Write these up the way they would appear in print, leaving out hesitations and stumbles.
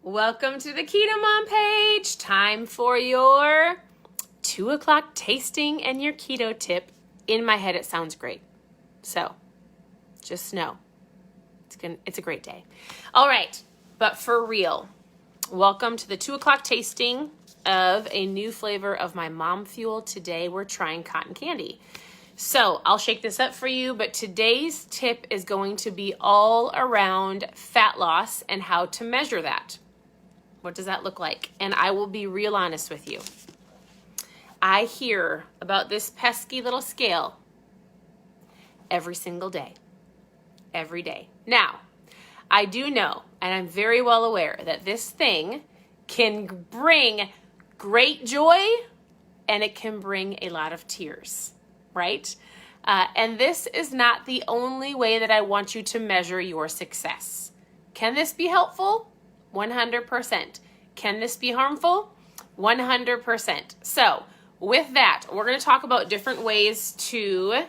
Welcome to the Keto Mom page. Time for your 2 o'clock tasting and your keto tip. In my head, it sounds great. So just know it's a great day. All right, but for real, welcome to the 2 o'clock tasting of a new flavor of my mom fuel. Today we're trying cotton candy. So I'll shake this up for you, but today's tip is going to be all around fat loss and how to measure that. What does that look like? And I will be real honest with you. I hear about this pesky little scale every single day. Every day. Now, I do know, and I'm very well aware, that this thing can bring great joy and it can bring a lot of tears, right? And this is not the only way that I want you to measure your success. Can this be helpful? 100%. Can this be harmful? 100%. So with that, we're going to talk about different ways to,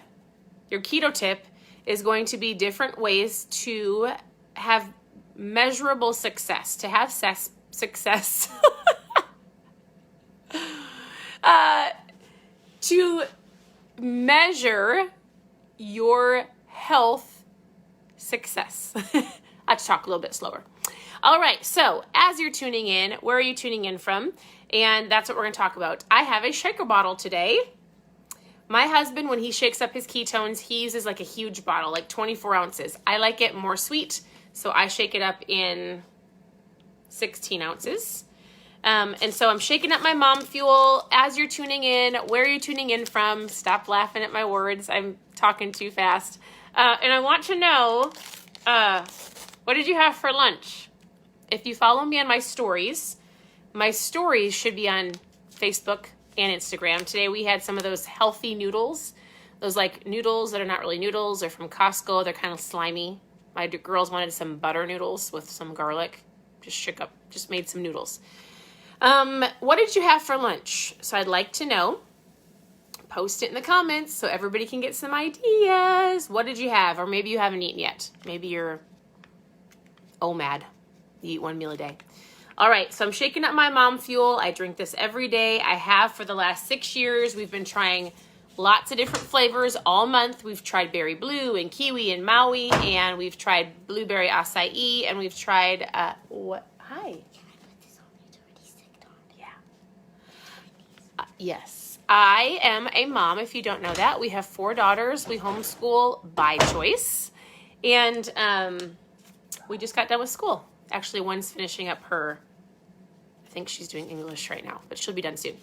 your keto tip is going to be different ways to have measurable success, to have success, to measure your health success. I have to talk a little bit slower. All right, so as you're tuning in, where are you tuning in from? And that's what we're going to talk about. I have a shaker bottle today. My husband, when he shakes up his ketones, he uses like a huge bottle, like 24 ounces. I like it more sweet, so I shake it up in 16 ounces. And so I'm shaking up my mom fuel. As you're tuning in, where are you tuning in from? Stop laughing at my words. I'm talking too fast. And I want to know, what did you have for lunch? If you follow me on my stories should be on Facebook and Instagram. Today we had some of those healthy noodles, those like noodles that are not really noodles. They're from Costco. They're kind of slimy. My girls wanted some butter noodles with some garlic. Just made some noodles. What did you have for lunch? So I'd like to know. Post it in the comments so everybody can get some ideas. What did you have? Or maybe you haven't eaten yet. Maybe you're OMAD. You eat one meal a day. All right, so I'm shaking up my mom fuel. I drink this every day. I have for the last 6 years. We've been trying lots of different flavors all month. We've tried berry blue and kiwi and Maui, and we've tried blueberry acai, and we've tried, Hi. Yes. I am a mom, if you don't know that. We have 4 daughters. We homeschool by choice. And we just got done with school. Actually, one's finishing up I think she's doing English right now, but she'll be done soon.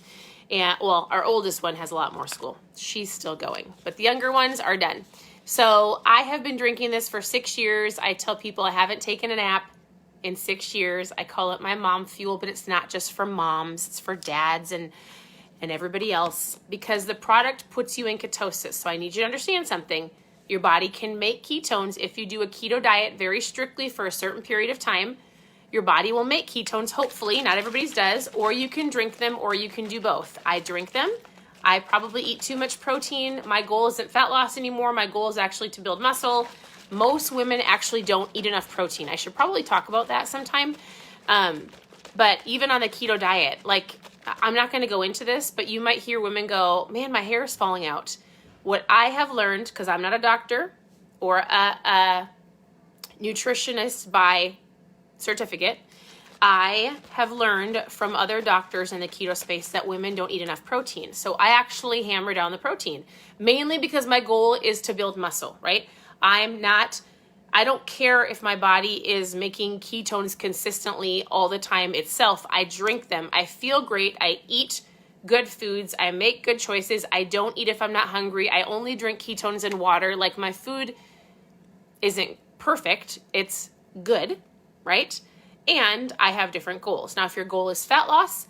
And well, our oldest one has a lot more school. She's still going, but the younger ones are done. So I have been drinking this for 6 years. I tell people I haven't taken a nap in 6 years. I call it my mom fuel, but it's not just for moms. It's for dads and everybody else, because the product puts you in ketosis. So I need you to understand something. Your body can make ketones if you do a keto diet very strictly for a certain period of time. Your body will make ketones, hopefully. Not everybody's does. Or you can drink them, or you can do both. I drink them. I probably eat too much protein. My goal isn't fat loss anymore. My goal is actually to build muscle. Most women actually don't eat enough protein. I should probably talk about that sometime. But even on the keto diet, like, I'm not going to go into this, but you might hear women go, man, my hair is falling out. What I have learned, because I'm not a doctor or a nutritionist by certificate, I have learned from other doctors in the keto space that women don't eat enough protein. So I actually hammer down the protein, mainly because my goal is to build muscle, right? I don't care if my body is making ketones consistently all the time itself. I drink them. I feel great. I eat good foods. I make good choices. I don't eat if I'm not hungry. I only drink ketones and water. Like, my food isn't perfect. It's good, right? And I have different goals. Now, if your goal is fat loss,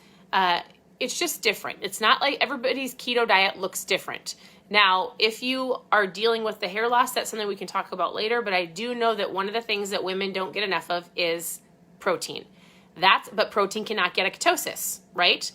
it's just different. It's not like everybody's keto diet looks different. Now, if you are dealing with the hair loss, that's something we can talk about later, but I do know that one of the things that women don't get enough of is protein. But protein cannot get a ketosis, right?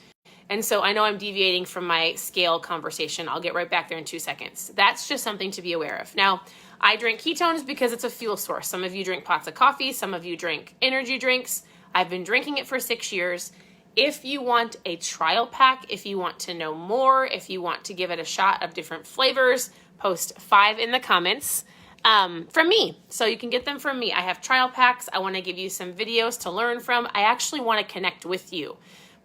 And so I know I'm deviating from my scale conversation. I'll get right back there in 2 seconds. That's just something to be aware of. Now, I drink ketones because it's a fuel source. Some of you drink pots of coffee. Some of you drink energy drinks. I've been drinking it for 6 years. If you want a trial pack, if you want to know more, if you want to give it a shot of different flavors, post 5 in the comments from me. So you can get them from me. I have trial packs. I want to give you some videos to learn from. I actually want to connect with you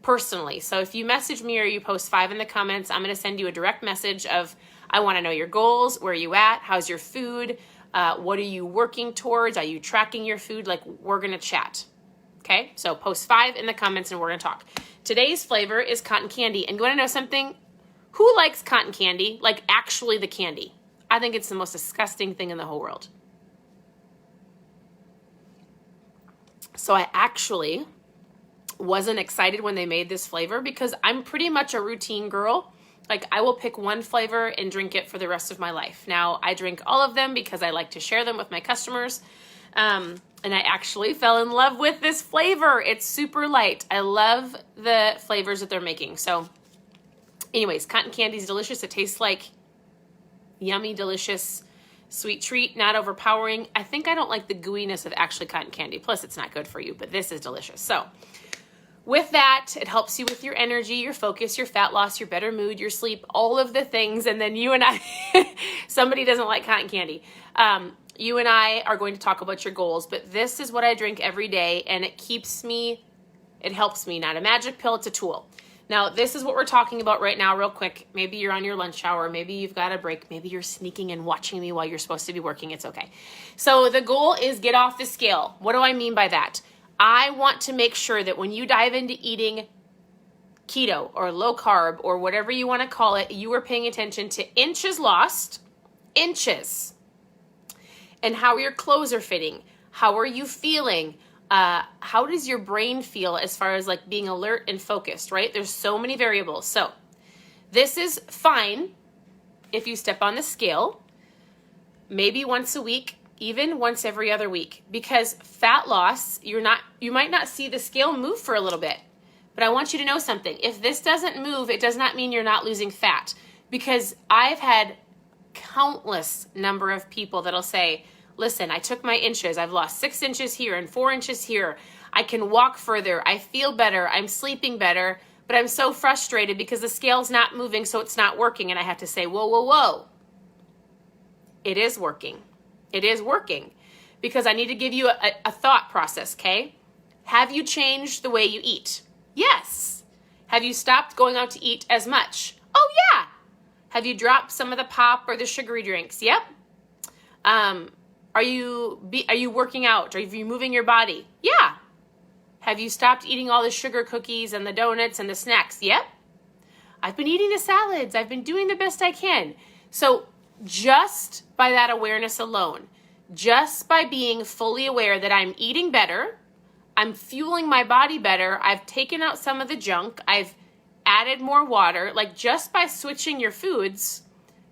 personally. So if you message me or you post 5 in the comments, I'm going to send you a direct message of, I want to know your goals. Where are you at? How's your food? What are you working towards? Are you tracking your food? Like, we're going to chat. Okay, so post 5 in the comments and we're going to talk. Today's flavor is cotton candy. And you want to know something? Who likes cotton candy? Like, actually the candy. I think it's the most disgusting thing in the whole world. So I actually wasn't excited when they made this flavor because I'm pretty much a routine girl. Like, I will pick one flavor and drink it for the rest of my life. Now, I drink all of them because I like to share them with my customers. And I actually fell in love with this flavor. It's super light. I love the flavors that they're making. So anyways, cotton candy is delicious. It tastes like yummy, delicious, sweet treat, not overpowering. I think I don't like the gooiness of actually cotton candy. Plus, it's not good for you, but this is delicious. So with that, it helps you with your energy, your focus, your fat loss, your better mood, your sleep, all of the things. And then you and I, somebody doesn't like cotton candy. You and I are going to talk about your goals, but this is what I drink every day, and it helps me, not a magic pill, it's a tool. Now, this is what we're talking about right now, real quick. Maybe you're on your lunch hour, maybe you've got a break, maybe you're sneaking and watching me while you're supposed to be working, it's okay. So the goal is get off the scale. What do I mean by that? I want to make sure that when you dive into eating keto or low carb or whatever you want to call it, you are paying attention to inches lost, inches. And how your clothes are fitting. How are you feeling? How does your brain feel as far as like being alert and focused, right? There's so many variables. So this is fine if you step on the scale, maybe once a week, even once every other week, because fat loss, you might not see the scale move for a little bit, but I want you to know something. If this doesn't move, it does not mean you're not losing fat, because I've had countless number of people that'll say, listen, I took my inches. I've lost 6 inches here and 4 inches here. I can walk further. I feel better. I'm sleeping better, but I'm so frustrated because the scale's not moving, so it's not working. And I have to say, whoa, whoa, whoa. It is working. It is working, because I need to give you a thought process, okay? Have you changed the way you eat? Yes. Have you stopped going out to eat as much? Oh, yeah. Have you dropped some of the pop or the sugary drinks? Yep. Are you working out? Are you moving your body? Yeah. Have you stopped eating all the sugar cookies and the donuts and the snacks? Yep. I've been eating the salads. I've been doing the best I can. So just by that awareness alone, just by being fully aware that I'm eating better, I'm fueling my body better, I've taken out some of the junk, I've added more water, like just by switching your foods,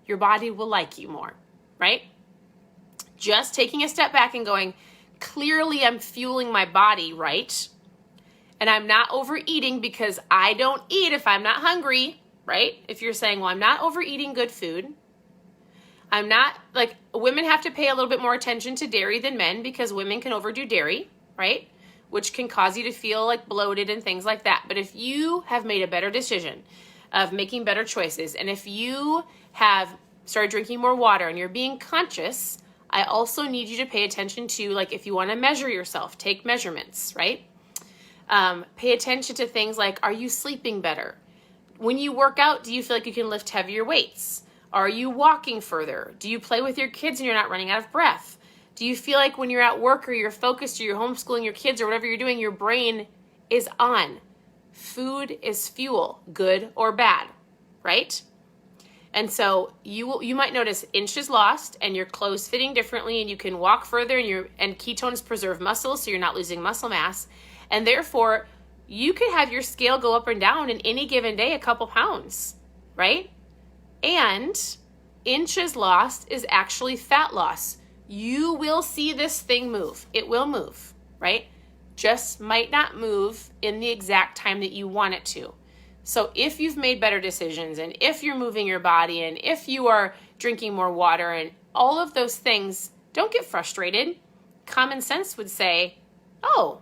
your body will like you more, right? Just taking a step back and going, clearly I'm fueling my body right, and I'm not overeating, because I don't eat if I'm not hungry, right? If you're saying, well, I'm not overeating good food, I'm not, like, women have to pay a little bit more attention to dairy than men, because women can overdo dairy, right? Which can cause you to feel like bloated and things like that. But if you have made a better decision of making better choices, and if you have started drinking more water and you're being conscious, I also need you to pay attention to, like, if you want to measure yourself, take measurements, right? Pay attention to things like, are you sleeping better? When you work out, do you feel like you can lift heavier weights? Are you walking further? Do you play with your kids and you're not running out of breath? Do you feel like when you're at work or you're focused or you're homeschooling your kids or whatever you're doing, your brain is on? Food is fuel, good or bad, right? And so you might notice inches lost and your clothes fitting differently, and you can walk further, and ketones preserve muscle, so you're not losing muscle mass. And therefore, you could have your scale go up and down in any given day a couple pounds, right? And inches lost is actually fat loss. You will see this thing move. It will move, right? Just might not move in the exact time that you want it to. So if you've made better decisions, and if you're moving your body, and if you are drinking more water and all of those things, don't get frustrated. Common sense would say, oh,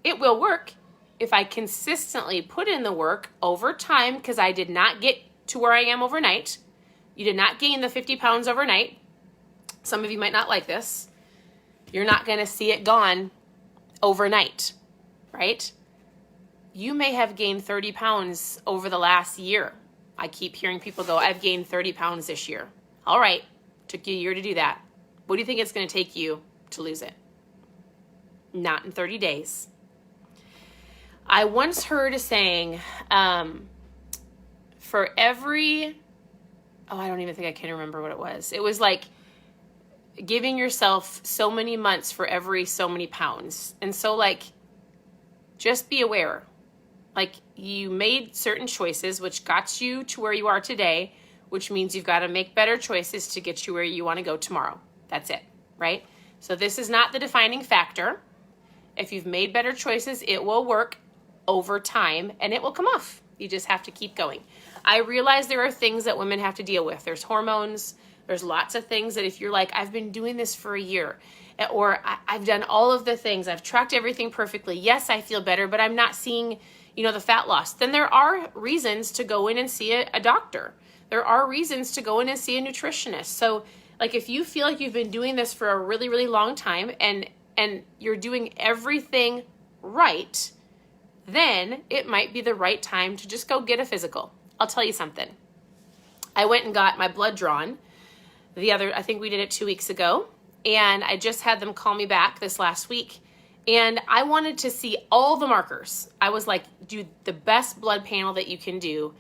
it will work if I consistently put in the work over time, because I did not get to where I am overnight. You did not gain the 50 pounds overnight. Some of you might not like this. You're not going to see it gone overnight, right? You may have gained 30 pounds over the last year. I keep hearing people go, I've gained 30 pounds this year. All right, took you a year to do that. What do you think it's going to take you to lose it? Not in 30 days. I once heard a saying, for every, I don't even think I can remember what it was. It was like giving yourself so many months for every so many pounds. And so like, just be aware. Like, you made certain choices, which got you to where you are today, which means you've got to make better choices to get you where you want to go tomorrow. That's it, right? So this is not the defining factor. If you've made better choices, it will work over time and it will come off. You just have to keep going. I realize there are things that women have to deal with. There's hormones. There's lots of things that if you're like, I've been doing this for a year, or I've done all of the things, I've tracked everything perfectly. Yes, I feel better, but I'm not seeing, the fat loss. Then there are reasons to go in and see a doctor. There are reasons to go in and see a nutritionist. So like, if you feel like you've been doing this for a really, really long time and you're doing everything right, then it might be the right time to just go get a physical. I'll tell you something. I went and got my blood drawn I think we did it 2 weeks ago, and I just had them call me back this last week, and I wanted to see all the markers. I was like, do the best blood panel that you can do.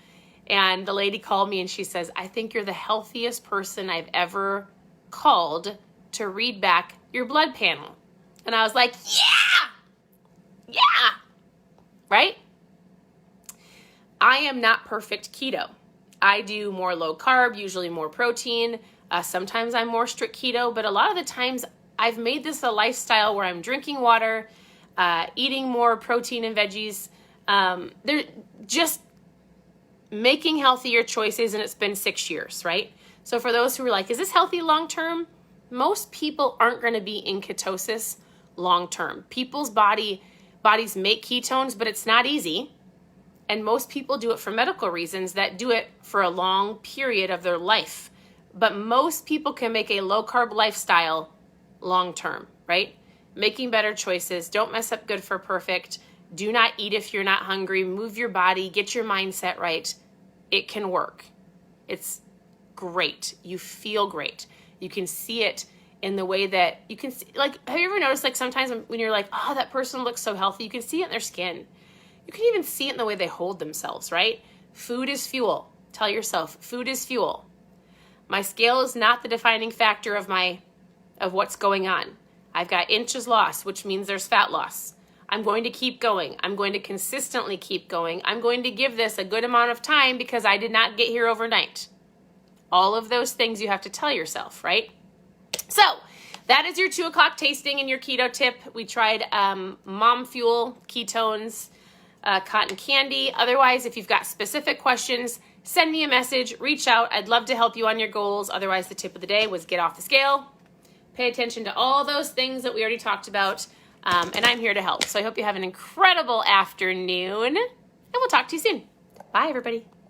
And the lady called me and she says, I think you're the healthiest person I've ever called to read back your blood panel. And I was like, yeah, right? I am not perfect keto. I do more low carb, usually more protein. Sometimes I'm more strict keto, but a lot of the times I've made this a lifestyle where I'm drinking water, eating more protein and veggies. They're just making healthier choices, and it's been 6 years, right? So for those who are like, is this healthy long-term? Most people aren't going to be in ketosis long-term. People's bodies make ketones, but it's not easy. And most people do it for medical reasons that do it for a long period of their life. But most people can make a low-carb lifestyle long-term, right? Making better choices. Don't mess up good for perfect. Do not eat if you're not hungry. Move your body. Get your mindset right. It can work. It's great. You feel great. You can see it in the way that you can see, like, have you ever noticed, like, sometimes when you're like, oh, that person looks so healthy, you can see it in their skin. You can even see it in the way they hold themselves, right? Food is fuel. Tell yourself, food is fuel. My scale is not the defining factor of what's going on. I've got inches lost, which means there's fat loss. I'm going to keep going. I'm going to consistently keep going. I'm going to give this a good amount of time because I did not get here overnight. All of those things you have to tell yourself, right? So that is your 2 o'clock tasting and your keto tip. We tried Mom Fuel, ketones, cotton candy. Otherwise, if you've got specific questions, send me a message, reach out. I'd love to help you on your goals. Otherwise, the tip of the day was get off the scale. Pay attention to all those things that we already talked about. And I'm here to help. So I hope you have an incredible afternoon, and we'll talk to you soon. Bye, everybody.